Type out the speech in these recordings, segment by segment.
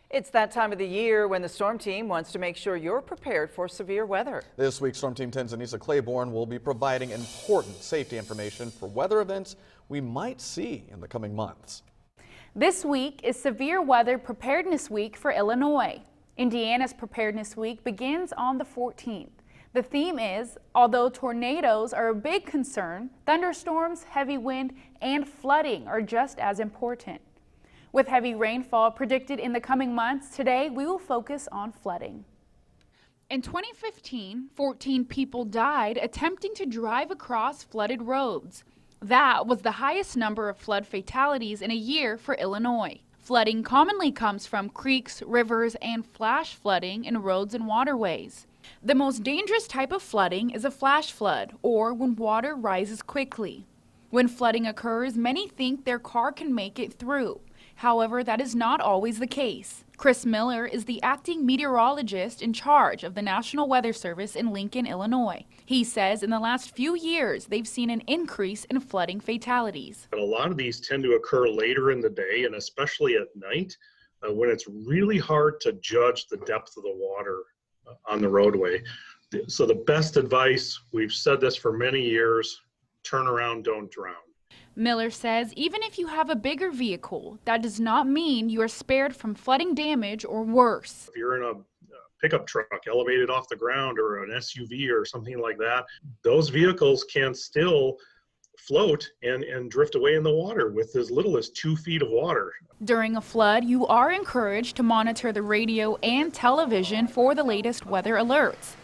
It's that time of the year when the storm team wants to make sure you're prepared for severe weather. This week, Storm Team 10's Anissa Claiborne will be providing important safety information for weather events we might see in the coming months. This week is Severe Weather Preparedness Week for Illinois. Indiana's Preparedness Week begins on the 14th. The theme is, although tornadoes are a big concern, thunderstorms, heavy wind, and flooding are just as important. With heavy rainfall predicted in the coming months, today we will focus on flooding. In 2015, 14 people died attempting to drive across flooded roads. That was the highest number of flood fatalities in a year for Illinois. Flooding commonly comes from creeks, rivers, and flash flooding in roads and waterways. The most dangerous type of flooding is a flash flood, or when water rises quickly. When flooding occurs, many think their car can make it through. However, that is not always the case. Chris Miller is the acting meteorologist in charge of the National Weather Service in Lincoln, Illinois. He says in the last few years, they've seen an increase in flooding fatalities. A lot of these tend to occur later in the day and especially at night when it's really hard to judge the depth of the water on the roadway. So the best advice, we've said this for many years, turn around, don't drown. Miller says even if you have a bigger vehicle, that does not mean you are spared from flooding damage or worse. If you're in a pickup truck elevated off the ground or an SUV or something like that, those vehicles can still float and drift away in the water with as little as 2 feet of water. During a flood, you are encouraged to monitor the radio and television for the latest weather alerts.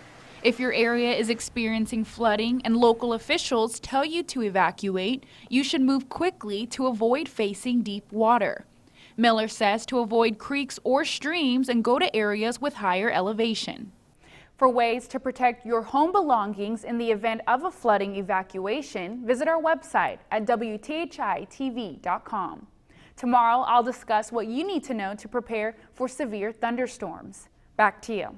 If your area is experiencing flooding and local officials tell you to evacuate, you should move quickly to avoid facing deep water. Miller says to avoid creeks or streams and go to areas with higher elevation. For ways to protect your home belongings in the event of a flooding evacuation, visit our website at WTHI-TV.com. Tomorrow, I'll discuss what you need to know to prepare for severe thunderstorms. Back to you.